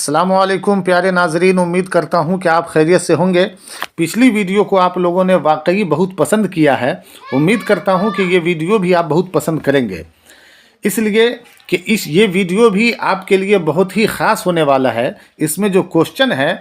अस्सलामुअलैकुम प्यारे नाजरीन, उम्मीद करता हूं कि आप खैरियत से होंगे। पिछली वीडियो को आप लोगों ने वाकई बहुत पसंद किया है। उम्मीद करता हूं कि ये वीडियो भी आप बहुत पसंद करेंगे, इसलिए कि ये वीडियो भी आपके लिए बहुत ही ख़ास होने वाला है। इसमें जो क्वेश्चन है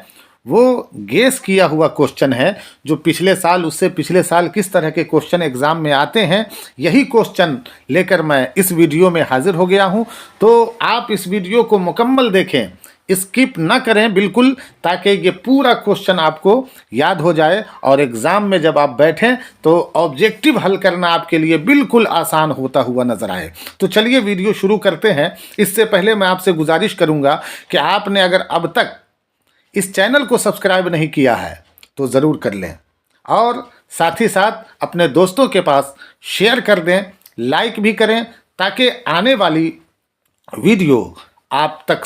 वो गेस किया हुआ क्वेश्चन है, जो पिछले साल उससे पिछले साल किस तरह के क्वेश्चन एग्ज़ाम में आते हैं, यही क्वेश्चन लेकर मैं इस वीडियो में हाजिर हो गया हूं। तो आप इस वीडियो को मुकम्मल देखें, स्किप ना करें बिल्कुल, ताकि ये पूरा क्वेश्चन आपको याद हो जाए और एग्ज़ाम में जब आप बैठें तो ऑब्जेक्टिव हल करना आपके लिए बिल्कुल आसान होता हुआ नज़र आए। तो चलिए वीडियो शुरू करते हैं। इससे पहले मैं आपसे गुजारिश करूंगा कि आपने अगर अब तक इस चैनल को सब्सक्राइब नहीं किया है तो ज़रूर कर लें, और साथ ही साथ अपने दोस्तों के पास शेयर कर दें, लाइक भी करें, ताकि आने वाली वीडियो आप तक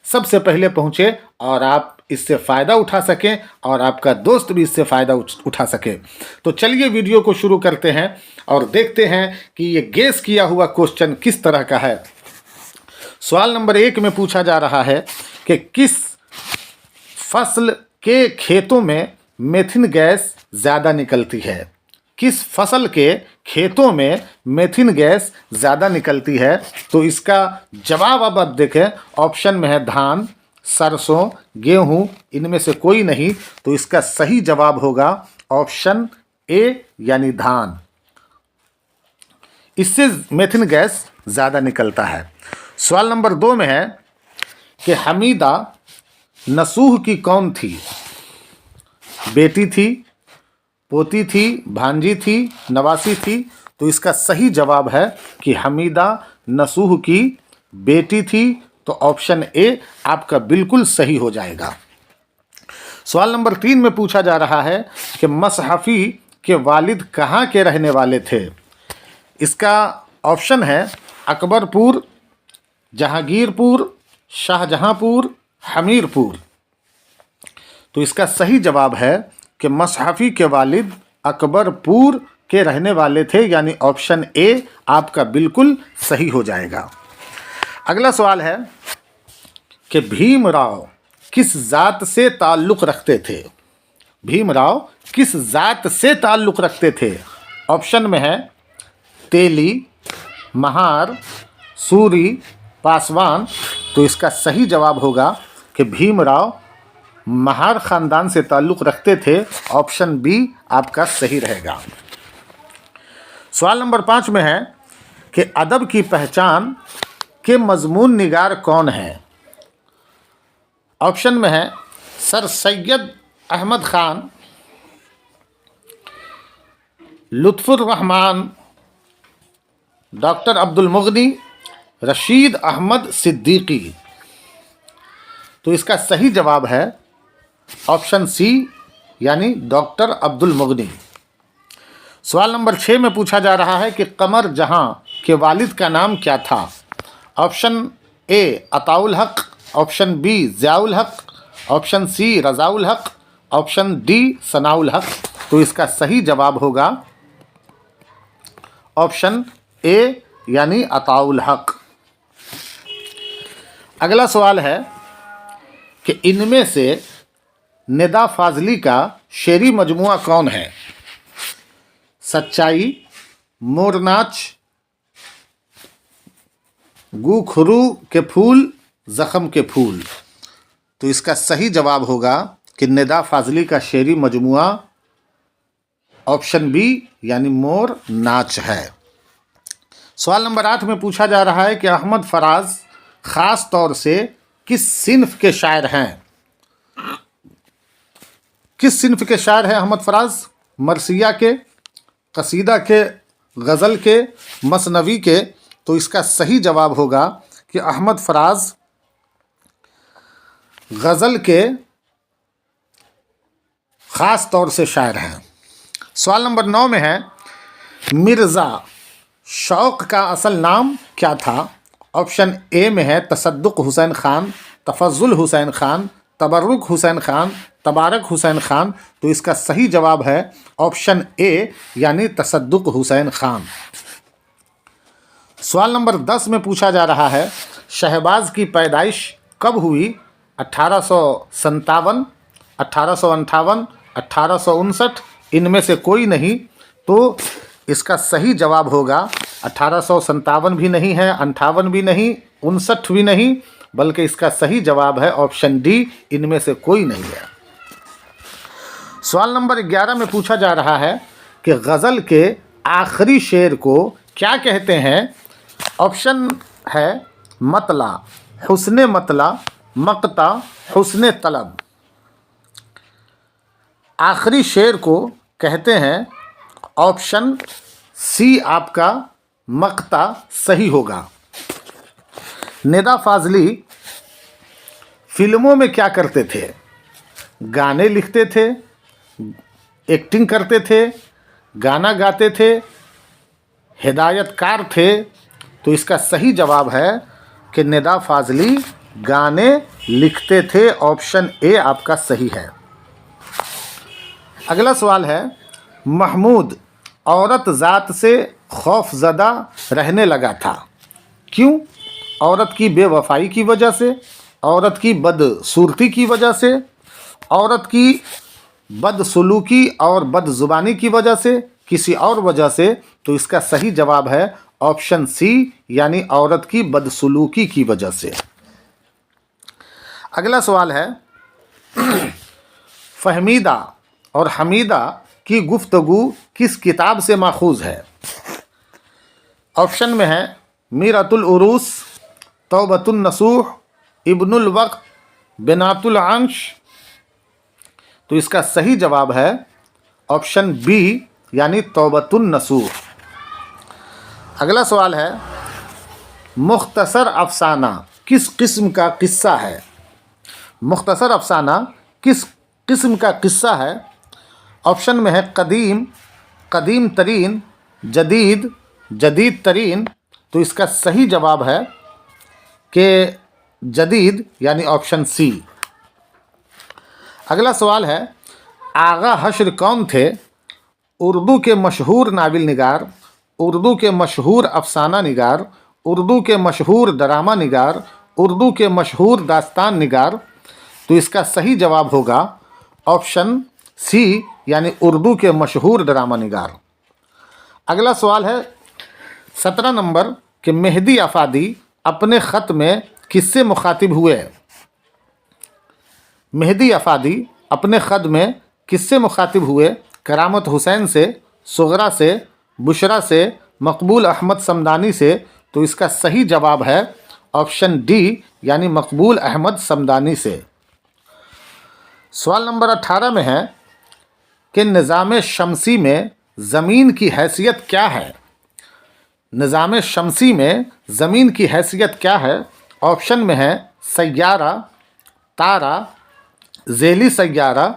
सबसे पहले पहुंचे और आप इससे फ़ायदा उठा सकें और आपका दोस्त भी इससे फ़ायदा उठा सके। तो चलिए वीडियो को शुरू करते हैं और देखते हैं कि ये गेस किया हुआ क्वेश्चन किस तरह का है। सवाल नंबर 1 में पूछा जा रहा है कि किस फसल के खेतों में मेथिन गैस ज़्यादा निकलती है। किस फसल के खेतों में मेथिन गैस ज़्यादा निकलती है। तो इसका जवाब अब आप देखें, ऑप्शन में है धान, सरसों, गेहूं, इनमें से कोई नहीं। तो इसका सही जवाब होगा ऑप्शन ए यानी धान। इससे मेथिन गैस ज़्यादा निकलता है। सवाल नंबर 2 में है कि हमीदा नसूह की कौन थी। बेटी थी, पोती थी, भांजी थी, नवासी थी। तो इसका सही जवाब है कि हमीदा नसूह की बेटी थी। तो ऑप्शन ए आपका बिल्कुल सही हो जाएगा। सवाल नंबर 3 में पूछा जा रहा है कि मसहफ़ी के वालिद कहाँ के रहने वाले थे। इसका ऑप्शन है अकबरपुर, जहांगीरपुर, शाहजहांपुर, हमीरपुर। तो इसका सही जवाब है कि मसहफ़ी के वालिद अकबरपुर के रहने वाले थे, यानी ऑप्शन ए आपका बिल्कुल सही हो जाएगा। अगला सवाल है कि भीमराव किस जात से ताल्लुक़ रखते थे। भीमराव किस जात से ताल्लुक़ रखते थे। ऑप्शन में है तेली, महार, सूरी, पासवान। तो इसका सही जवाब होगा कि भीमराव महार ख़ानदान से ताल्लुक़ रखते थे। ऑप्शन बी आपका सही रहेगा। सवाल नंबर 5 में है कि अदब की पहचान के मज़मून निगार कौन है। ऑप्शन में है सर सैयद अहमद ख़ान, लुत्फ़ुर रहमान, डॉक्टर अब्दुल मुग़नी, रशीद अहमद सिद्दीकी। तो इसका सही जवाब है ऑप्शन सी यानी डॉक्टर अब्दुल मुग़नी। सवाल नंबर 6 में पूछा जा रहा है कि कमर जहां के वालिद का नाम क्या था। ऑप्शन ए अताउल हक, ऑप्शन बी ज़ियाउल हक, ऑप्शन सी रज़ाउल हक, ऑप्शन डी सनाउल हक। तो इसका सही जवाब होगा ऑप्शन ए यानी अताउल हक। अगला सवाल है कि इनमें से निदा फाजली का शेरी मजमुआ कौन है। सच्चाई, मोरनाच, गुखरू के फूल, ज़ख़म के फूल। तो इसका सही जवाब होगा कि निदा फाजली का शेरी मजमुआ ऑप्शन बी यानी मोर नाच है। सवाल नंबर 8 में पूछा जा रहा है कि अहमद फराज ख़ास तौर से किस सिन्फ के शायर हैं। किस सिन्फ के शायर हैं अहमद फराज। मरसिया के, कसीदा के, गज़ल के, मसनवी के। तो इसका सही जवाब होगा कि अहमद फराज गज़ल के ख़ास तौर से शायर हैं। सवाल नंबर 9 में है मिर्ज़ा शौक़ का असल नाम क्या था। ऑप्शन ए में है तसद्दुक़ हुसैन ख़ान, तफ़ज़्ज़ुल हुसैन ख़ान, तबर्रुक हुसैन ख़ान, तबारक हुसैन ख़ान। तो इसका सही जवाब है ऑप्शन ए यानी तसद्दुक़ हुसैन ख़ान। सवाल नंबर 10 में पूछा जा रहा है शहबाज की पैदाइश कब हुई? 1857, 1858, 1859, इनमें से कोई नहीं। तो इसका सही जवाब होगा 1857 भी नहीं है, 58 भी नहीं, 59 भी नहीं, बल्कि इसका सही जवाब है ऑप्शन डी, इनमें से कोई नहीं है। सवाल नंबर 11 में पूछा जा रहा है कि गज़ल के आखिरी शेर को क्या कहते हैं? ऑप्शन है मतला, हुस्ने मतला, मक्ता, हुस्ने तलब। आखिरी शेर को कहते हैं ऑप्शन सी आपका मक्ता सही होगा। निदा फाजली फिल्मों में क्या करते थे? गाने लिखते थे, एक्टिंग करते थे, गाना गाते थे, हिदायतकार थे। तो इसका सही जवाब है कि निदा फाजली गाने लिखते थे, ऑप्शन ए आपका सही है। अगला सवाल है, महमूद औरत ज़ात से खौफज़दा रहने लगा था, क्यों? औरत की बेवफाई की वजह से, औरत की बदसूरती की वजह से, औरत की बदसलूकी और बदजुबानी की वजह से, किसी और वजह से। तो इसका सही जवाब है ऑप्शन सी, यानी औरत की बदसलूकी की वजह से। अगला सवाल है, फहमीदा और हमीदा की गुफ्तगू किस किताब से माखूज है? ऑप्शन में है मीरतुल उरूस, तौबतुन नसूह, इब्नुल वक्त, बिनातुल अंश। तो इसका सही जवाब है ऑप्शन बी, यानी तौबतुन नसूह। अगला सवाल है, मुख्तसर अफसाना किस किस्म का किस्सा है? मुख्तसर अफसाना किस किस्म का किस्सा है? ऑप्शन में है कदीम, कदीम तरीन, जदीद, जदीद तरीन। तो इसका सही जवाब है कि जदीद, यानी ऑप्शन सी। अगला सवाल है, आगा हश्र कौन थे? उर्दू के मशहूर नाविल निगार, उर्दू के मशहूर अफसाना निगार, उर्दू के मशहूर ड्रामा निगार, उर्दू के मशहूर दास्तान निगार। तो इसका सही जवाब होगा ऑप्शन सी, यानी उर्दू के मशहूर ड्रामा निगार। अगला सवाल है 17 नंबर कि मेहदी अफादी अपने ख़त में किससे मुखातिब हुए? मेहदी अफादी अपने ख़त में किससे मुखातिब हुए? करामत हुसैन से, सुगरा से, बुशरा से, मकबूल अहमद समदानी से। तो इसका सही जवाब है ऑप्शन डी, यानी मकबूल अहमद समदानी से। सवाल नंबर 18 में है कि निज़ाम शमसी में ज़मीन की हैसियत क्या है? निज़ाम शमसी में ज़मीन की हैसियत क्या है? ऑप्शन में है सय्यारा, तारा, ज़ेली सय्यारा,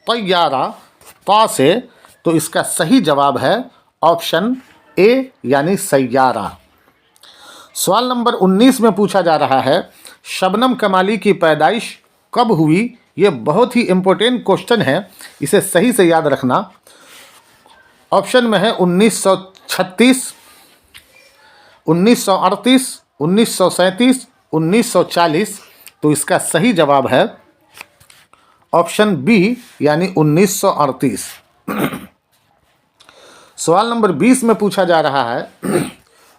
तय्यारा, ता से। तो इसका सही जवाब है ऑप्शन ए, यानी सय्यारा। सवाल नंबर 19 में पूछा जा रहा है, शबनम कमाली की पैदाइश कब हुई? ये बहुत ही इम्पोर्टेंट क्वेश्चन है, इसे सही से याद रखना। ऑप्शन में है 1936, 1938, 1937, 1940। तो इसका सही जवाब है ऑप्शन बी, यानी 1938। सवाल नंबर 20 में पूछा जा रहा है,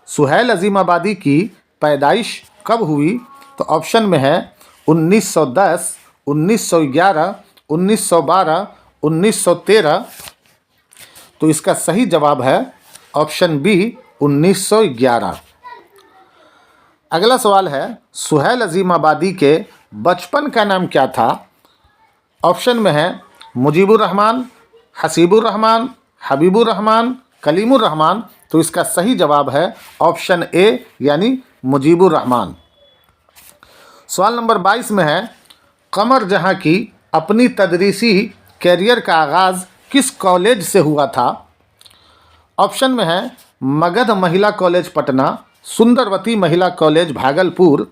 सुहैल अजीमाबादी की पैदाइश कब हुई? तो ऑप्शन में है 1910, 1911, 1912, 1913। तो इसका सही जवाब है ऑप्शन बी, 1911। अगला सवाल है, सुहैल अजीमाबादी के बचपन का नाम क्या था? ऑप्शन में है मुजीबुर रहमान, हसीबुर रहमान, हबीबुर रहमान, कलीमुर रहमान। तो इसका सही जवाब है ऑप्शन ए, यानी मुजीबुर रहमान। सवाल नंबर 22 में है, कमर जहां की अपनी तदरीसी कैरियर का आगाज़ किस कॉलेज से हुआ था? ऑप्शन में है मगध महिला कॉलेज पटना, सुंदरवती महिला कॉलेज भागलपुर,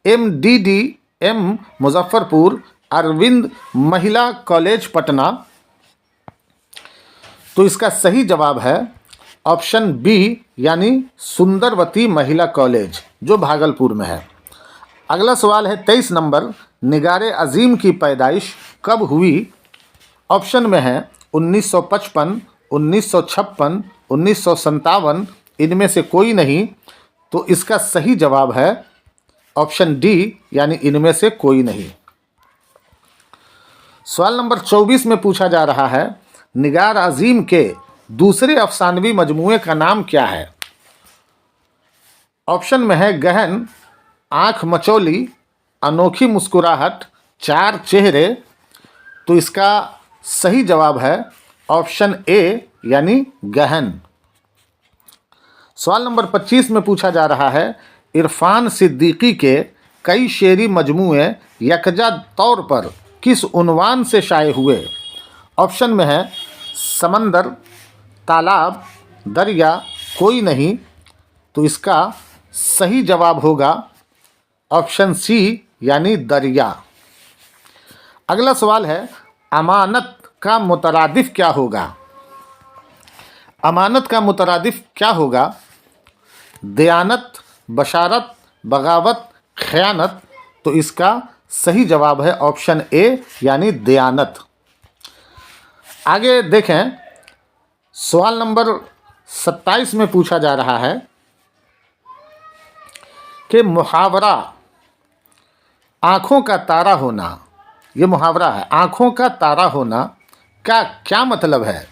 MDDM मुजफ्फरपुर, अरविंद महिला कॉलेज पटना। तो इसका सही जवाब है ऑप्शन बी, यानी सुंदरवती महिला कॉलेज, जो भागलपुर में है। अगला सवाल है 23 नंबर, निगारे अजीम की पैदाइश कब हुई? ऑप्शन में है 1955, 1956, 1957, इनमें से कोई नहीं। तो इसका सही जवाब है ऑप्शन डी, यानी इनमें से कोई नहीं। सवाल नंबर 24 में पूछा जा रहा है, निगार अजीम के दूसरे अफसानवी मजमूए का नाम क्या है? ऑप्शन में है गहन, आँख मचौली, अनोखी मुस्कुराहट, चार चेहरे। तो इसका सही जवाब है ऑप्शन ए, यानी गहन। सवाल नंबर 25 में पूछा जा रहा है, इरफान सिद्दीकी के कई शेरी मजमूए यकजा तौर पर किस उन्वान से शाये हुए? ऑप्शन में है समंदर, तालाब, दरिया, कोई नहीं। तो इसका सही जवाब होगा ऑप्शन सी, यानी दरिया। अगला सवाल है, अमानत का मुतरादिफ क्या होगा? अमानत का मुतरादिफ क्या होगा? दयानत, बशारत, बगावत, खयानत। तो इसका सही जवाब है ऑप्शन ए, यानी दयानत। आगे देखें, सवाल नंबर 27 में पूछा जा रहा है कि मुहावरा आँखों का तारा होना, ये मुहावरा है, आँखों का तारा होना का क्या मतलब है?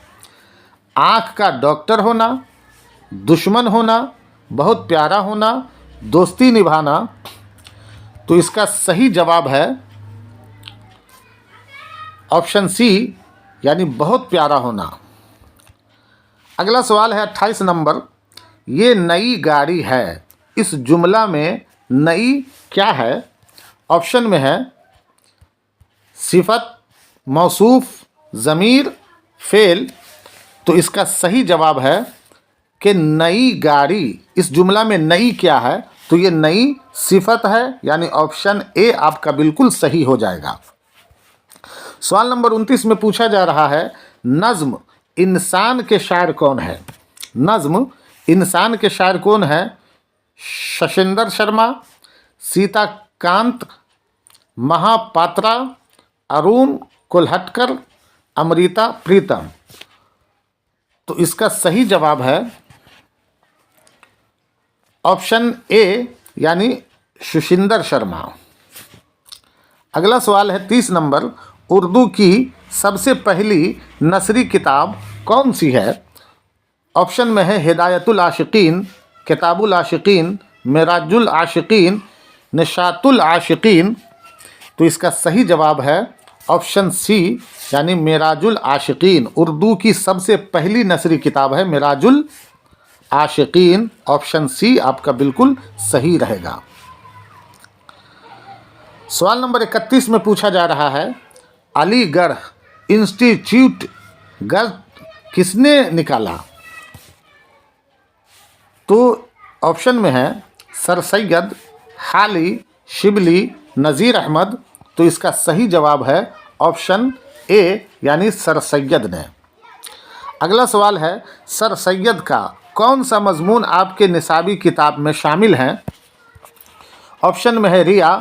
आँख का डॉक्टर होना, दुश्मन होना, बहुत प्यारा होना, दोस्ती निभाना। तो इसका सही जवाब है ऑप्शन सी, यानी बहुत प्यारा होना। अगला सवाल है 28 नंबर, ये नई गाड़ी है, इस जुमला में नई क्या है? ऑप्शन में है सिफत, मौसूफ, ज़मीर, फ़ेल। तो इसका सही जवाब है कि नई गाड़ी, इस जुमला में नई क्या है? तो ये नई सिफत है, यानी ऑप्शन ए आपका बिल्कुल सही हो जाएगा। सवाल नंबर 29 में पूछा जा रहा है, नज़्म इंसान के शायर कौन है? नज़्म इंसान के शायर कौन है? शशिंदर शर्मा, सीताकांत महापात्रा, अरुण कोल्हटकर, अमृता प्रीतम। तो इसका सही जवाब है ऑप्शन ए, यानी सुशिंदर शर्मा। अगला सवाल है 30 नंबर, उर्दू की सबसे पहली नसरी किताब कौन सी है? ऑप्शन में है हिदायतुल आशिकीन, किताबुल आशिकीन, मिराजुल आशिकीन, निशातुल आशिकीन। तो इसका सही जवाब है ऑप्शन सी, यानी मिराजुल आशिकीन। उर्दू की सबसे पहली नसरी किताब है मिराजुल आशिकीन। ऑप्शन सी आपका बिल्कुल सही रहेगा। सवाल नंबर 31 में पूछा जा रहा है, अलीगढ़ इंस्टीट्यूट गज़ किसने निकाला? तो ऑप्शन में है सर सैयद, हाली, शिबली, नज़ीर अहमद। तो इसका सही जवाब है ऑप्शन ए, यानी सर सैयद ने। अगला सवाल है, सर सैयद का कौन सा मजमून आपके निसाबी किताब में शामिल है? ऑप्शन में है रिया,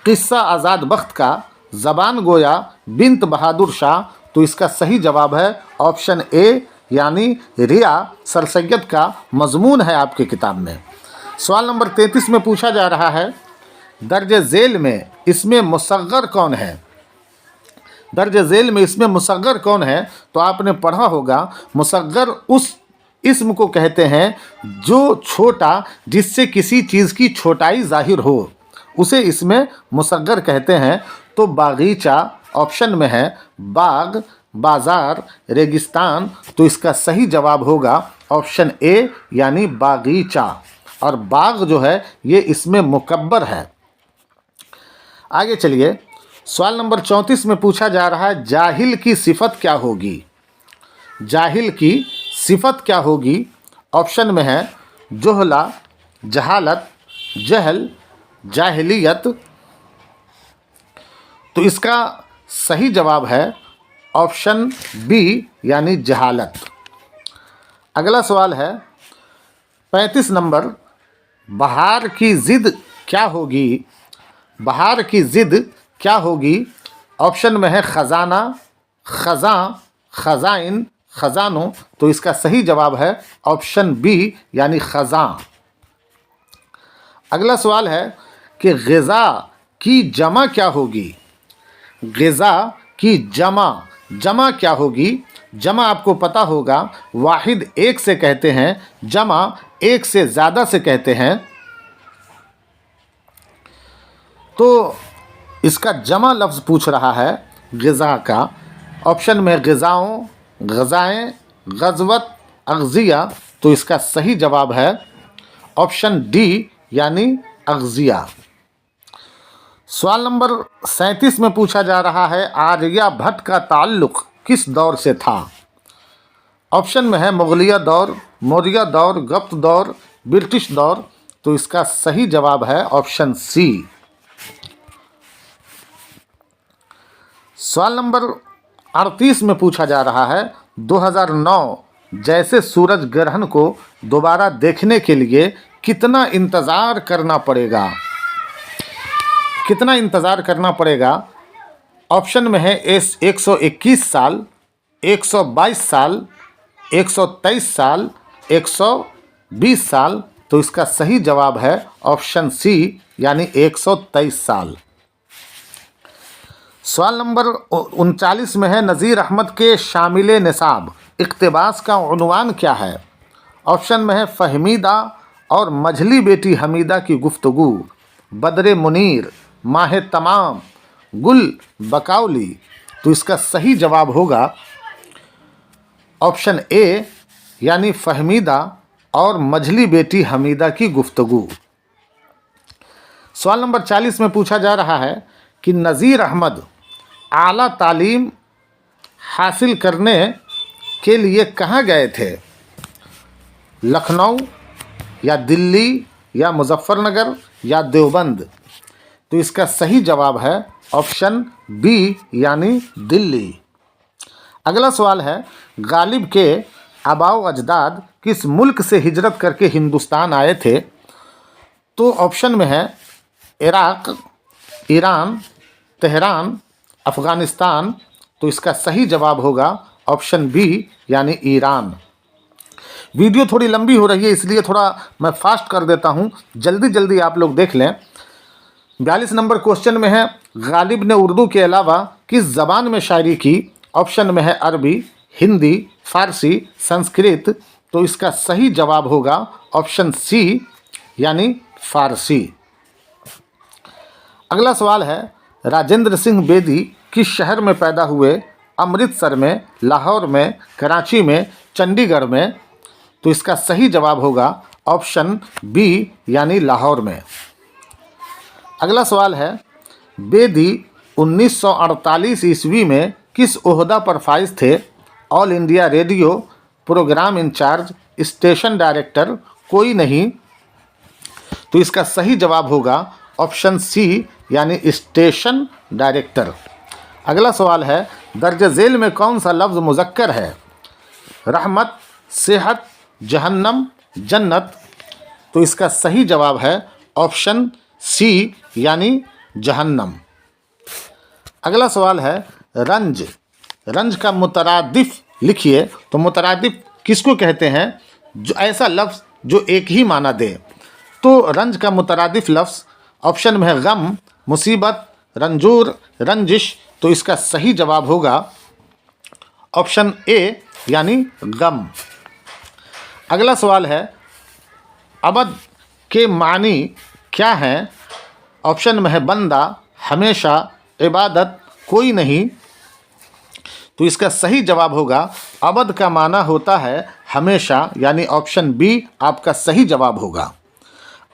किस्सा आज़ाद बख्त का, ज़बान गोया, बिन्त बहादुर शाह। तो इसका सही जवाब है ऑप्शन ए, यानी रिया सर सैयद का मजमून है आपके किताब में। सवाल नंबर 33 में पूछा जा रहा है, दर्ज झेल में इसमें मुसग्गर कौन है? दर्ज झेल में इसमें मुसग्गर कौन है? तो आपने पढ़ा होगा, मुसग्गर उस इस्म को कहते हैं जो छोटा, जिससे किसी चीज़ की छोटाई जाहिर हो, उसे इसमें मुसग्गर कहते हैं। तो बागीचा ऑप्शन में है, बाग, बाज़ार, रेगिस्तान। तो इसका सही जवाब होगा ऑप्शन ए, यानी बागीचा। और बाग जो है ये इसमें मुकब्बर है। आगे चलिए, सवाल नंबर 34 में पूछा जा रहा है, जाहिल की सिफत क्या होगी? जाहिल की सिफत क्या होगी? ऑप्शन में है जोहला, जहालत, जहल, जाहिलियत। तो इसका सही जवाब है ऑप्शन बी, यानी जहालत। अगला सवाल है 35 नंबर, बहार की ज़िद क्या होगी? बहार की ज़िद क्या होगी? ऑप्शन में है खजाना, खजां, खजाइन, खजानों। तो इसका सही जवाब है ऑप्शन बी यानी खजां। अगला सवाल है कि ग़िज़ा की जमा क्या होगी? ग़िज़ा की जमा क्या होगी? जमा आपको पता होगा, वाहिद एक से कहते हैं, जमा एक से ज़्यादा से कहते हैं। तो इसका जमा लफ्ज़ पूछ रहा है ग़िज़ा का। ऑप्शन में ग़िज़ाओं, ग़ज़ाएँ, ग़ज़वत, अग़ज़िया। तो इसका सही जवाब है ऑप्शन डी यानी अग़ज़िया। सवाल नंबर 37 में पूछा जा रहा है आर्यभट्ट का ताल्लुक़ किस दौर से था? ऑप्शन में है मुग़लिया दौर, मौर्य दौर, गुप्त दौर, ब्रिटिश दौर। तो इसका सही जवाब है ऑप्शन सी। सवाल नंबर 38 में पूछा जा रहा है 2009 जैसे सूरज ग्रहण को दोबारा देखने के लिए कितना इंतज़ार करना पड़ेगा? कितना इंतज़ार करना पड़ेगा? ऑप्शन में है 121 साल, 122 साल, 123 साल, 120 साल। तो इसका सही जवाब है ऑप्शन सी यानी 123 साल। सवाल नंबर 39 में है नज़ीर अहमद के शामिल निसाब इक़्तिबास का उन्वान क्या है? ऑप्शन में है फ़हमीदा और मझली बेटी हमीदा की गुफ्तगू, बदरे मुनीर, माह तमाम, गुल बकाउली। तो इसका सही जवाब होगा ऑप्शन ए यानी फ़हमीदा और मझली बेटी हमीदा की गुफ्तगू। सवाल नंबर 40 में पूछा जा रहा है कि नज़ीर अहमद आला तालीम हासिल करने के लिए कहाँ गए थे? लखनऊ या दिल्ली या मुजफ्फरनगर या देवबंद। तो इसका सही जवाब है ऑप्शन बी यानी दिल्ली। अगला सवाल है गालिब के आबाओ अजदाद किस मुल्क से हिजरत करके हिंदुस्तान आए थे? तो ऑप्शन में है इराक़, ईरान, तेहरान, अफ़गानिस्तान। तो इसका सही जवाब होगा ऑप्शन बी यानी ईरान। वीडियो थोड़ी लंबी हो रही है इसलिए थोड़ा मैं फास्ट कर देता हूँ, जल्दी जल्दी आप लोग देख लें। 42 नंबर क्वेश्चन में है गालिब ने उर्दू के अलावा किस ज़बान में शायरी की? ऑप्शन में है अरबी, हिंदी, फ़ारसी, संस्कृत। तो इसका सही जवाब होगा ऑप्शन सी यानी फ़ारसी। अगला सवाल है राजेंद्र सिंह बेदी किस शहर में पैदा हुए? अमृतसर में, लाहौर में, कराची में, चंडीगढ़ में। तो इसका सही जवाब होगा ऑप्शन बी यानी लाहौर में। अगला सवाल है बेदी 1948 ईस्वी में किस ओहदा पर फाइज थे? All India Radio, programme incharge, station director, कोई नहीं। तो इसका सही जवाब होगा ऑप्शन सी यानी स्टेशन डायरेक्टर। अगला सवाल है दर्ज झेल में कौन सा लफ्ज़ मुज़क्कर है? रहमत, सेहत, जहन्नम, जन्नत। तो इसका सही जवाब है ऑप्शन सी यानी जहन्नम। अगला सवाल है रंज, रंज का मुतरादिफ लिखिए। तो मुतरादिफ किसको कहते हैं? जो ऐसा लफ्ज़ जो एक ही माना दे। तो रंज का मुतरादिफ लफ्ज़ ऑप्शन में है गम, मुसीबत, रंजूर, रंजिश। तो इसका सही जवाब होगा ऑप्शन ए यानी गम। अगला सवाल है अबद के मानी क्या हैं? ऑप्शन में है बंदा, हमेशा, इबादत, कोई नहीं। तो इसका सही जवाब होगा अबद का माना होता है हमेशा यानी ऑप्शन बी आपका सही जवाब होगा।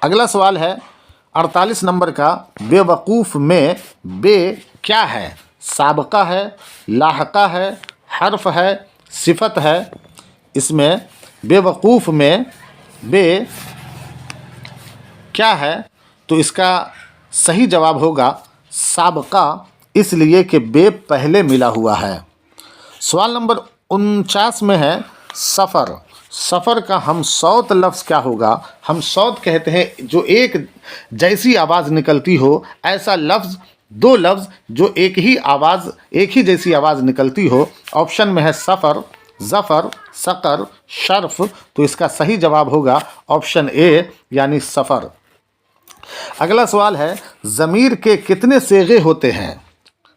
अगला सवाल है 48 नंबर का बेवकूफ़ में बे क्या है? साबका है, लाहका है, हर्फ है, सिफत है। इसमें बेवकूफ़ में बे क्या है? तो इसका सही जवाब होगा साबका, इसलिए कि बे पहले मिला हुआ है। सवाल नंबर 49 में है सफ़र, सफ़र का हमसौत लफ्ज़ क्या होगा? हमसौत कहते हैं जो एक जैसी आवाज़ निकलती हो, ऐसा लफ्ज़, दो लफ्ज़ जो एक ही जैसी आवाज़ निकलती हो। ऑप्शन में है सफ़र, ज़फ़र, सक़र, शर्फ़। तो इसका सही जवाब होगा ऑप्शन ए यानी सफ़र। अगला सवाल है, ज़मीर के कितने सेगे होते हैं?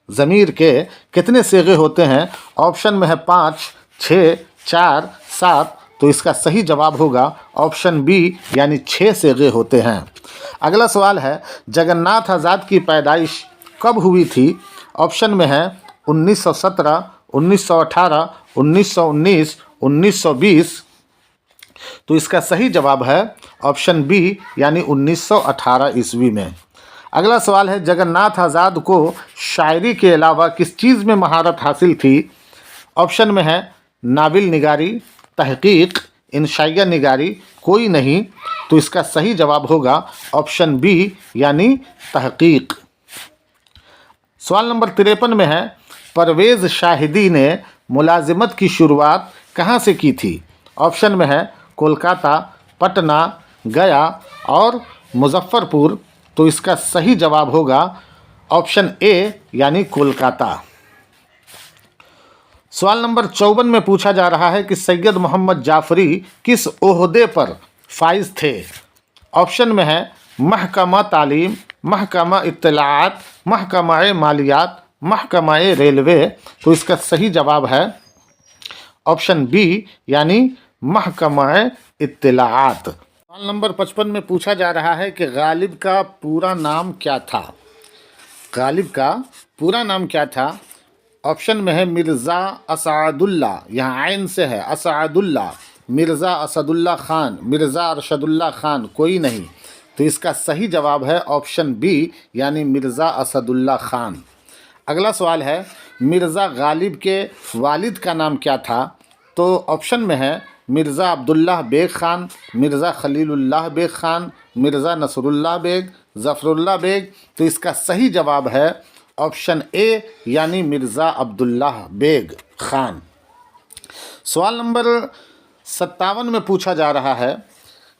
ज़मीर के कितने सेगे होते हैं? ऑप्शन में है 5, 6, 4, 7। तो इसका सही जवाब होगा ऑप्शन बी यानी 6 सेगे होते हैं। अगला सवाल है, जगन्नाथ आज़ाद की पैदाइश कब हुई थी? ऑप्शन में है 1917, 1918, 1919, 1920। तो इसका सही जवाब है ऑप्शन बी यानी 1918 ईस्वी में। अगला सवाल है, जगन्नाथ आज़ाद को शायरी के अलावा किस चीज़ में महारत हासिल थी? ऑप्शन में है नावल निगारी, तहकीक, इंशाइया निगारी, कोई नहीं। तो इसका सही जवाब होगा ऑप्शन बी यानी तहकीक। सवाल नंबर 53 में है, परवेज़ शाहिदी ने मुलाजिमत की शुरुआत कहाँ से की थी? ऑप्शन में है कोलकाता, पटना, गया और मुजफ्फरपुर। तो इसका सही जवाब होगा ऑप्शन ए यानी कोलकाता। सवाल नंबर 54 में पूछा जा रहा है कि सैयद मोहम्मद जाफरी किस ओहदे पर फाइज थे? ऑप्शन में है महकमा तालीम, महकमा इत्तलाआत, महकमा मालियात, महकमा रेलवे। तो इसका सही जवाब है ऑप्शन बी यानी महकमा इत्तलाआत। सवाल नंबर 55 में पूछा जा रहा है कि गालिब का पूरा नाम क्या था? गालिब का पूरा नाम क्या था? ऑप्शन में है मिर्ज़ा असदुल्ला, यहाँ आइन से है असदुल्ला, मिर्ज़ा असदुल्ला ख़ान, मिर्ज़ा अरशदुल्ला ख़ान, कोई नहीं। तो इसका सही जवाब है ऑप्शन बी यानी मिर्ज़ा असदुल्ला ख़ान। अगला सवाल है, मिर्ज़ा गालिब के वालिद का नाम क्या था? तो ऑप्शन में है मिर्ज़ा अब्दुल्लाह बेग ख़ान, मिर्ज़ा खलीलुल्लाह बेग ख़ान, मिर्ज़ा नसरुल्लाह बेग, ज़फ़रुल्लाह बेग। तो इसका सही जवाब है ऑप्शन ए यानी मिर्ज़ा अब्दुल्लाह बेग ख़ान। सवाल नंबर 57 में पूछा जा रहा है,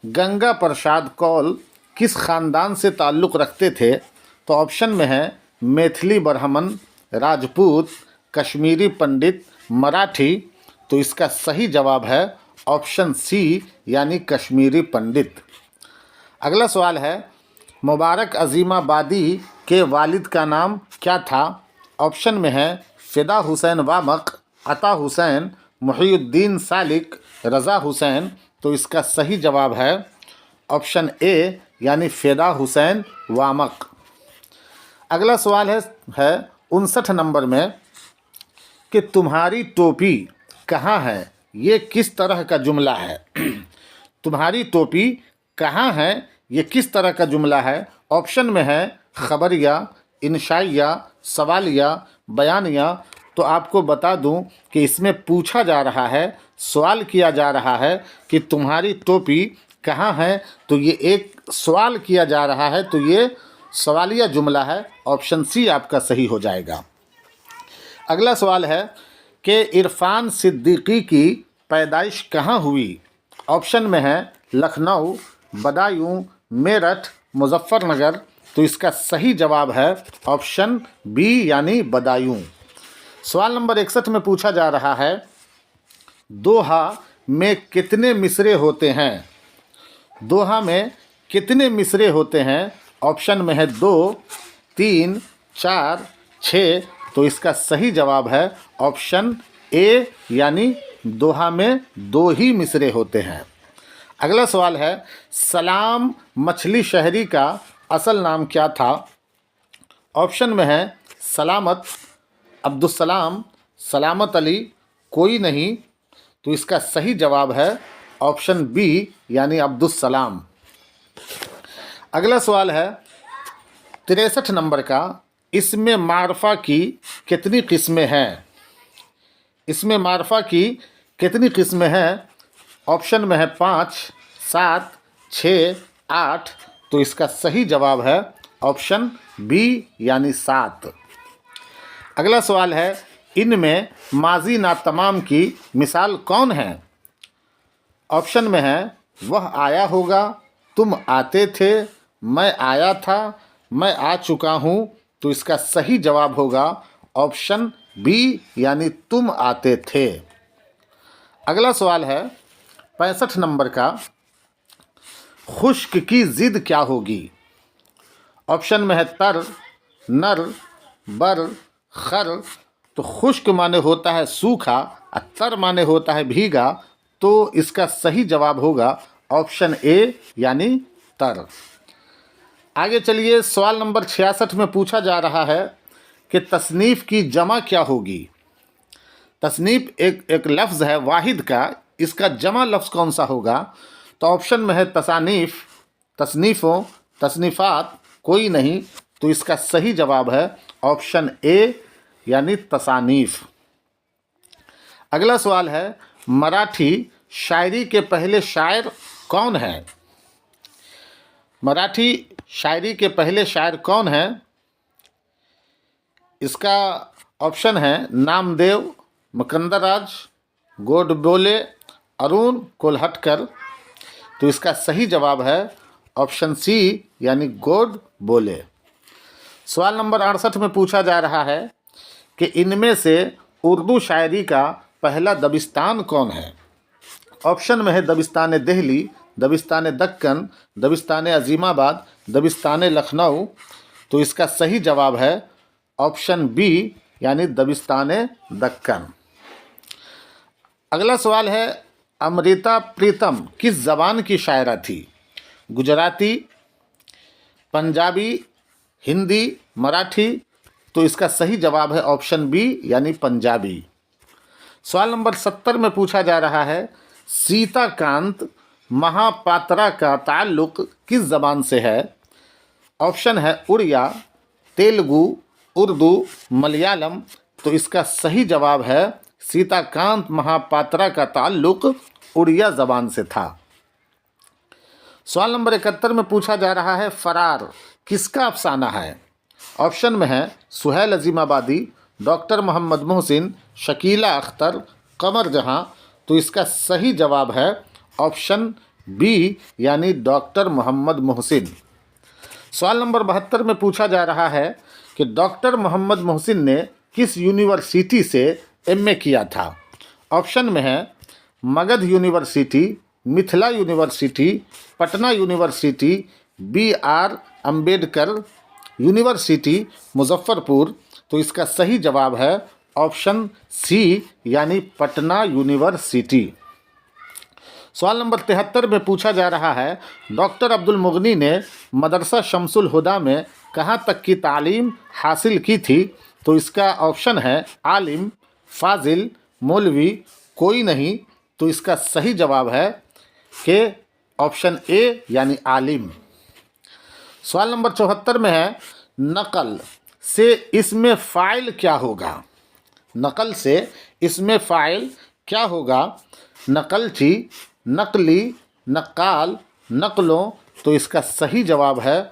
गंगा प्रसाद कौल किस ख़ानदान से ताल्लुक़ रखते थे? तो ऑप्शन में है मैथिली ब्राह्मण, राजपूत, कश्मीरी पंडित, मराठी। तो इसका सही जवाब है ऑप्शन सी यानी कश्मीरी पंडित। अगला सवाल है, मुबारक अज़ीमाबादी के वालिद का नाम क्या था? ऑप्शन में है फ़िदा हुसैन वामक, अता हुसैन, मुहीउद्दीन सालिक, रज़ा हुसैन। तो इसका सही जवाब है ऑप्शन ए यानी फ़िदा हुसैन वामक। अगला सवाल है 59 नंबर में कि तुम्हारी टोपी कहाँ है? ये किस तरह का जुमला है? तुम्हारी टोपी कहाँ है? ये किस तरह का जुमला है? ऑप्शन में है खबरिया, इंशाइया, सवालिया, बयानिया। तो आपको बता दूं कि इसमें पूछा जा रहा है, सवाल किया जा रहा है कि तुम्हारी टोपी कहाँ है। तो ये एक सवाल किया जा रहा है, तो ये सवालिया जुमला है। ऑप्शन सी आपका सही हो जाएगा। अगला सवाल है कि इरफान सिद्दीकी की पैदाइश कहाँ हुई? ऑप्शन में है लखनऊ, बदायूं, मेरठ, मुजफ्फरनगर। तो इसका सही जवाब है ऑप्शन बी यानी बदायूं। सवाल नंबर 61 में पूछा जा रहा है, दोहा में कितने मिसरे होते हैं? दोहा में कितने मिसरे होते हैं? ऑप्शन में है 2, 3, 4, 6। तो इसका सही जवाब है ऑप्शन ए यानी दोहा में 2 ही मिसरे होते हैं। अगला सवाल है, सलाम मछली शहरी का असल नाम क्या था? ऑप्शन में है सलामत, अब्दुस्सलाम, सलामत अली, कोई नहीं। तो इसका सही जवाब है ऑप्शन बी यानी अब्दुस्सलाम। अगला सवाल है 63 नंबर का, इसमें मारफा की कितनी किस्में हैं? इसमें मारफा की कितनी किस्में हैं? ऑप्शन में है 5, 7, 6, 8। तो इसका सही जवाब है ऑप्शन बी यानी 7। अगला सवाल है, इनमें माजी नातमाम की मिसाल कौन है? ऑप्शन में है वह आया होगा, तुम आते थे, मैं आया था, मैं आ चुका हूँ। तो इसका सही जवाब होगा ऑप्शन बी यानी तुम आते थे। अगला सवाल है 65 नंबर का, खुश्क की जिद क्या होगी? ऑप्शन में है तर, नर, बर, खर। तो खुश्क माने होता है सूखा और तर माने होता है भीगा। तो इसका सही जवाब होगा ऑप्शन ए यानी तर। आगे चलिए, सवाल नंबर 66 में पूछा जा रहा है कि तसनीफ़ की जमा क्या होगी? तसनीफ़ एक लफ्ज़ है वाहिद का, इसका जमा लफ्ज़ कौन सा होगा? तो ऑप्शन में है तसानीफ़, तसनीफ़ों, तसनीफ़ात, कोई नहीं। तो इसका सही जवाब है ऑप्शन ए यानी तसानीफ़। अगला सवाल है मराठी शायरी के पहले शायर कौन है? मराठी शायरी के पहले शायर कौन है? इसका ऑप्शन है नामदेव, मकंदराज, गोडबोले, अरुण कोल्हटकर। तो इसका सही जवाब है ऑप्शन सी यानी गोडबोले। सवाल नंबर 68 में पूछा जा रहा है कि इनमें से उर्दू शायरी का पहला दबिस्तान कौन है? ऑप्शन में है दबिस्तान दिल्ली, दबिस्तान दक्कन, दबिस्तान अजीमाबाद, दबिस्तान लखनऊ। तो इसका सही जवाब है ऑप्शन बी यानी दबिस्तान दक्कन। अगला सवाल है अमृता प्रीतम किस ज़बान की शायरा थी? गुजराती, पंजाबी, हिंदी, मराठी। तो इसका सही जवाब है ऑप्शन बी यानी पंजाबी। सवाल नंबर 70 में पूछा जा रहा है सीताकांत महापात्रा का ताल्लुक़ किस ज़बान से है? ऑप्शन है उड़िया, तेलुगु, उर्दू, मलयालम। तो इसका सही जवाब है सीताकांत महापात्रा का ताल्लुक़ उड़िया ज़बान से था। सवाल नंबर 71 में पूछा जा रहा है फरार किसका अफसाना है? ऑप्शन में है सुहैल अजीमाबादी, डॉक्टर मोहम्मद मोहसिन, शकीला अख्तर, कमर जहां। तो इसका सही जवाब है ऑप्शन बी यानी डॉक्टर मोहम्मद मोहसिन। सवाल नंबर 72 में पूछा जा रहा है कि डॉक्टर मोहम्मद मोहसिन ने किस यूनिवर्सिटी से एमए किया था? ऑप्शन में है Magadh university, Mithila university, Patna university, BR Ambedkar university, Muzaffarpur. तो इसका सही जवाब है ऑप्शन सी यानी पटना यूनिवर्सिटी। सवाल नंबर 73 में पूछा जा रहा है डॉक्टर अब्दुल मुगनी ने मदरसा शमसुल हुदा में कहाँ तक की तालीम हासिल की थी? तो इसका ऑप्शन है आलिम, फाजिल, मौलवी, कोई नहीं। तो इसका सही जवाब है कि ऑप्शन ए यानी आलिम। सवाल नंबर 74 में है नकल से इसमें फ़ाइल क्या होगा? नकल से इसमें फ़ाइल क्या होगा? नकलची, नकली, नक्काल, नकलों। तो इसका सही जवाब है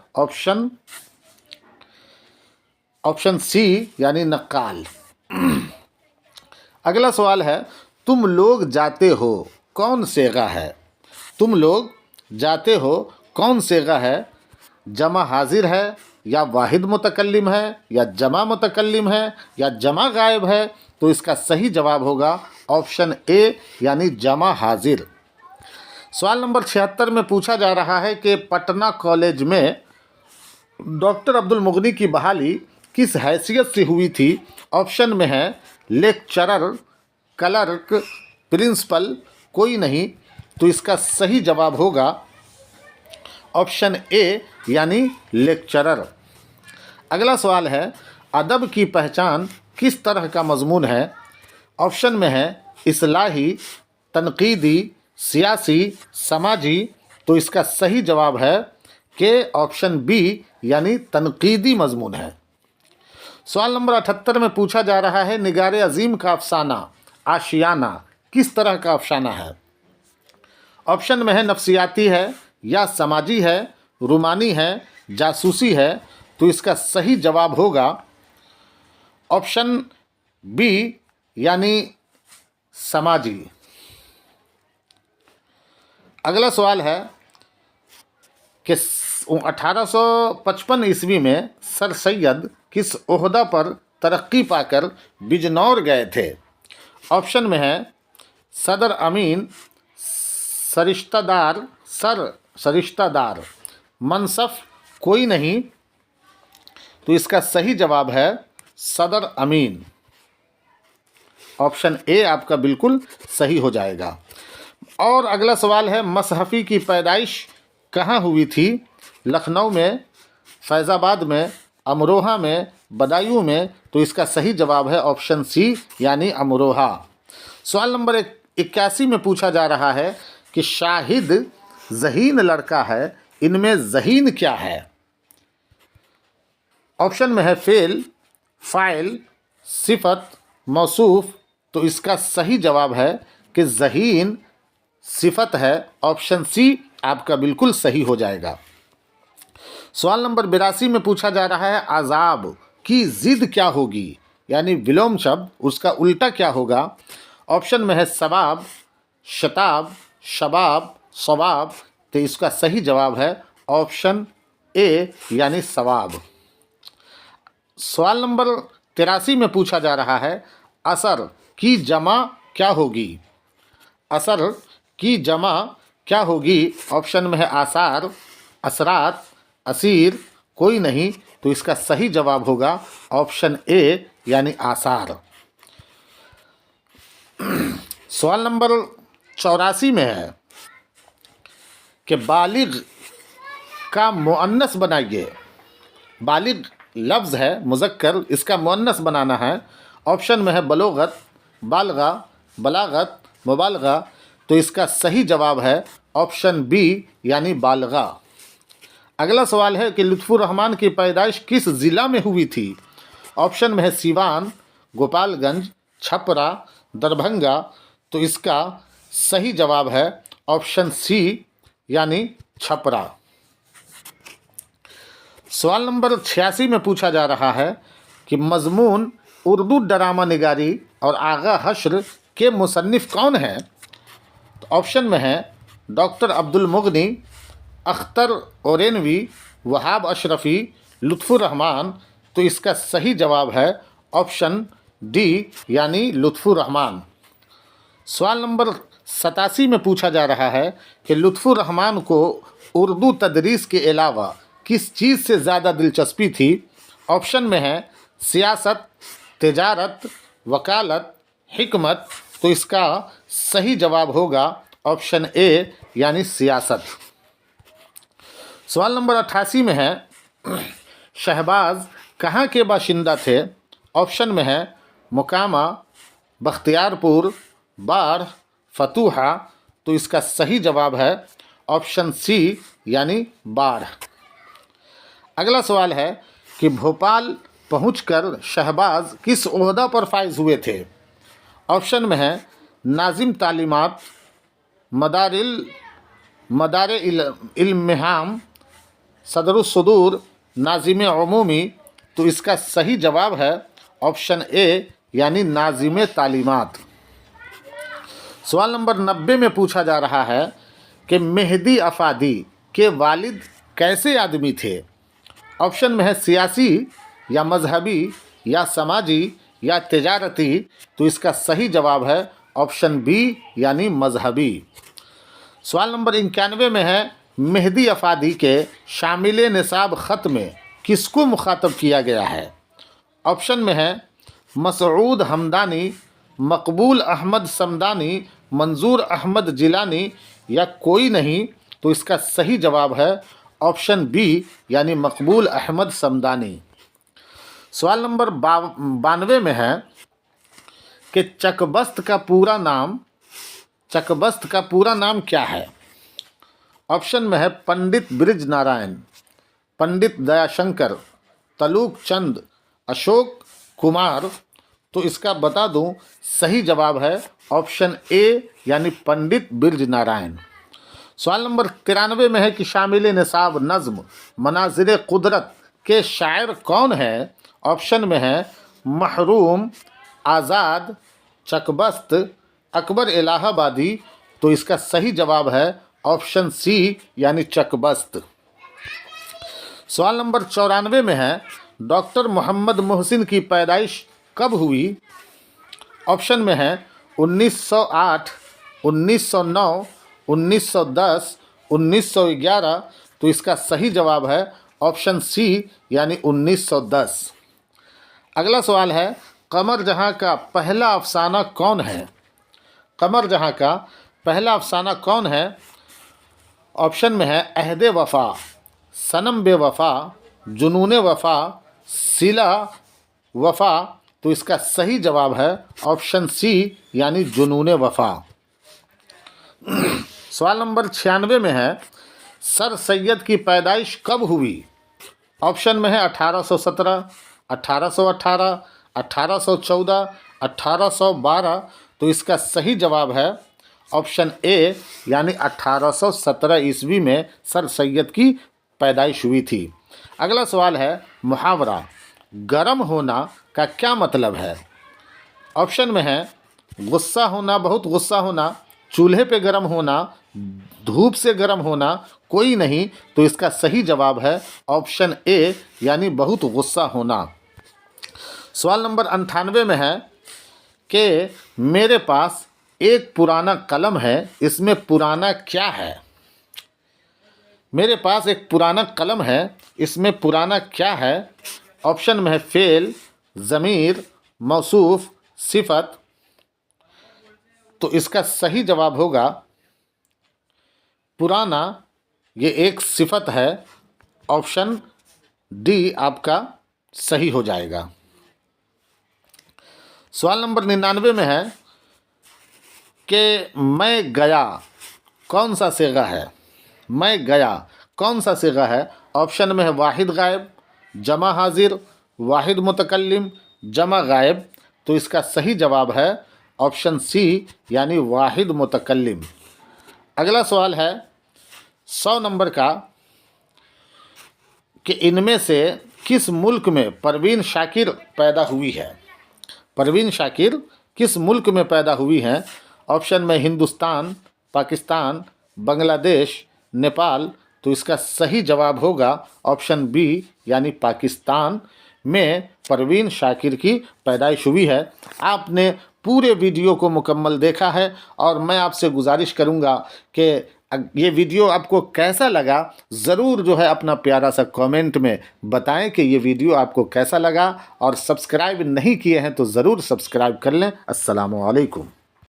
ऑप्शन सी यानी नक्काल। अगला सवाल है तुम लोग जाते हो कौन सेगा है? तुम लोग जाते हो कौन सेगा है? जमा हाजिर है या वाहिद मुतकल्लिम है या जमा मुतकल्लिम है या जमा गायब है? तो इसका सही जवाब होगा ऑप्शन ए यानी जमा हाजिर। सवाल नंबर 76 में पूछा जा रहा है कि पटना कॉलेज में डॉक्टर अब्दुल मुगनी की बहाली किस हैसियत से हुई थी? ऑप्शन में है लेक्चरर, क्लर्क, प्रिंसिपल, कोई नहीं। तो इसका सही जवाब होगा ऑप्शन ए यानी लेक्चरर। अगला सवाल है अदब की पहचान किस तरह का मजमून है? ऑप्शन में है इस्लाही, तनकीदी, सियासी, समाजी। तो इसका सही जवाब है कि ऑप्शन बी यानी तनकीदी मजमून है। सवाल नंबर 78 में पूछा जा रहा है निगारे अजीम का अफसाना आशियाना किस तरह का अफसाना है? ऑप्शन में है नफ्सियाती है या समाजी है, रूमानी है, जासूसी है। तो इसका सही जवाब होगा ऑप्शन बी यानी समाजी। अगला सवाल है कि 1855 ईस्वी में सर सैयद किस ओहदा पर तरक्की पाकर बिजनौर गए थे? ऑप्शन में है सदर अमीन, सरिश्तादार, मनसफ, कोई नहीं। तो इसका सही जवाब है सदर अमीन। ऑप्शन ए आपका बिल्कुल सही हो जाएगा। और अगला सवाल है मसहफ़ी की पैदाइश कहाँ हुई थी? लखनऊ में, फैज़ाबाद में, अमरोहा में, बदायूं में। तो इसका सही जवाब है ऑप्शन सी यानी अमरोहा। सवाल नंबर 81 में पूछा जा रहा है कि शाहिद ज़हीन लड़का है, इनमें ज़हीन क्या है? ऑप्शन में है फ़ेल, फ़ाइल, सिफत, मौसूफ़। तो इसका सही जवाब है कि ज़हीन सिफत है। ऑप्शन सी आपका बिल्कुल सही हो जाएगा। सवाल नंबर 82 में पूछा जा रहा है अज़ाब की ज़िद क्या होगी, यानी विलोम शब्द, उसका उल्टा क्या होगा? ऑप्शन में है सवाब, शताब, शबाब, सवाब। तो इसका सही जवाब है ऑप्शन ए यानी सवाब। सवाल नंबर 83 में पूछा जा रहा है असर की जमा क्या होगी? असर की जमा क्या होगी? ऑप्शन में है आसार, असरात, असीर, कोई नहीं। तो इसका सही जवाब होगा ऑप्शन ए यानी आसार। सवाल नंबर 84 में है कि बालिग का मुअन्नस बनाइए। बालिग लफ्ज़ है मुज़क्कर, इसका मुअन्नस बनाना है। ऑप्शन में है बलोगत, बालगा, बलागत, मुबालगा। तो इसका सही जवाब है ऑप्शन बी यानी बालगा। अगला सवाल है कि लुत्फ़ुर रहमान की पैदाइश किस ज़िला में हुई थी? ऑप्शन में है सीवान, गोपालगंज, छपरा, दरभंगा। तो इसका सही जवाब है ऑप्शन सी यानी छपरा। सवाल नंबर 86 में पूछा जा रहा है कि मज़मून उर्दू ड्रामा निगारी और आगा हश्र के मुसन्निफ़ कौन हैं? तो ऑप्शन में है डॉक्टर अब्दुल मुगनी, अख्तर ओरेनवी, वहाब अशरफ़ी, लुत्फ़ुर रहमान। तो इसका सही जवाब है ऑप्शन डी यानी लुत्फ़ुर रहमान। सवाल नंबर 87 में पूछा जा रहा है कि लुत्फ़ुर रहमान को उर्दू तदरीस के अलावा किस चीज़ से ज़्यादा दिलचस्पी थी? ऑप्शन में है सियासत, तिजारत, वकालत, हिकमत। तो इसका सही जवाब होगा ऑप्शन ए यानी सियासत। सवाल नंबर 88 में है शहबाज कहाँ के बाशिंदा थे? ऑप्शन में है मुकामा, बख्तियारपुर, बाढ़, फतूहा। तो इसका सही जवाब है ऑप्शन सी यानी बाढ़। अगला सवाल है कि भोपाल पहुंचकर शहबाज किस ओहदा पर फाइज हुए थे? ऑप्शन में है नाजिम तालीमात, मदारे इल्मिहाम, सदरुस्सुदूर, नाजिम अमूमी। तो इसका सही जवाब है ऑप्शन ए यानी नाजिम तालीमात। सवाल नंबर 90 में पूछा जा रहा है कि मेहदी अफादी के वालिद कैसे आदमी थे? ऑप्शन में है सियासी या मजहबी या समाजी या तिजारती। तो इसका सही जवाब है ऑप्शन बी यानी मजहबी। सवाल नंबर 91 में है मेहदी अफादी के शामिल निसाब ख़त में किसको मुखातब किया गया है? ऑप्शन में है मसऊद हमदानी, मकबूल अहमद समदानी, मंजूर अहमद जिलानी या कोई नहीं। तो इसका सही जवाब है ऑप्शन बी यानी मकबूल अहमद समदानी। सवाल नंबर 92 में है कि चकबस्त का पूरा नाम क्या है? ऑप्शन में है पंडित ब्रिज नारायण, पंडित दयाशंकर, तलूक चंद, अशोक कुमार। तो इसका बता दूं सही जवाब है ऑप्शन ए यानी पंडित ब्रिज नारायण। सवाल नंबर 93 में है कि शामिल निसाब नज़्म मनाज़िर कुदरत के शायर कौन है? ऑप्शन में है महरूम, आज़ाद, चकबस्त, अकबर इलाहाबादी। तो इसका सही जवाब है ऑप्शन सी यानी चकबस्त। सवाल नंबर 94 में है, डॉक्टर मोहम्मद मोहसिन की पैदाइश कब हुई? ऑप्शन में है 1908, 1909, 1910, 1911। तो इसका सही जवाब है ऑप्शन सी यानी 1910। अगला सवाल है, कमर जहां का पहला अफसाना कौन है? कमर जहां का पहला अफसाना कौन है? ऑप्शन में है अहद वफा, सनम बेवफा, जुनून वफा, सिला वफा। तो इसका सही जवाब है ऑप्शन सी यानी जुनून वफा। सवाल नंबर 96 में है, सर सैयद की पैदाइश कब हुई? ऑप्शन में है 1817, 1818, 1814, 1812। तो इसका सही जवाब है ऑप्शन ए यानी 1817 ईस्वी में सर सैयद की पैदाइश हुई थी। अगला सवाल है, मुहावरा गरम होना का क्या मतलब है? ऑप्शन में है गुस्सा होना, बहुत गुस्सा होना, चूल्हे पे गरम होना, धूप से गरम होना, कोई नहीं। तो इसका सही जवाब है ऑप्शन ए यानी बहुत गुस्सा होना। सवाल नंबर 98 में है कि मेरे पास एक पुराना कलम है, इसमें पुराना क्या है? मेरे पास एक पुराना कलम है, इसमें पुराना क्या है? ऑप्शन में है फेल, ज़मीर, मौसूफ, सिफत। तो इसका सही जवाब होगा पुराना, ये एक सिफत है। ऑप्शन डी आपका सही हो जाएगा। सवाल नंबर 99 में है कि मैं गया कौन सा सिगा है? मैं गया कौन सा सिगा है? ऑप्शन में है वाहिद गायब, जमा हाजिर, वाहिद मुतकल्लिम, जमा गायब। तो इसका सही जवाब है ऑप्शन सी यानी वाहिद मुतकल्लिम। अगला सवाल है 100 नंबर का कि इनमें से किस मुल्क में परवीन शाकिर पैदा हुई है? परवीन शाकिर किस मुल्क में पैदा हुई हैं? ऑप्शन में हिंदुस्तान, पाकिस्तान, बांग्लादेश, नेपाल। तो इसका सही जवाब होगा ऑप्शन बी यानी पाकिस्तान में परवीन शाकिर की पैदाइश हुई है। आपने पूरे वीडियो को मुकम्मल देखा है और मैं आपसे गुजारिश करूंगा कि ये वीडियो आपको कैसा लगा ज़रूर जो है अपना प्यारा सा कमेंट में बताएं कि ये वीडियो आपको कैसा लगा, और सब्सक्राइब नहीं किए हैं तो ज़रूर सब्सक्राइब कर लें। अस्सलामु अलैकुम।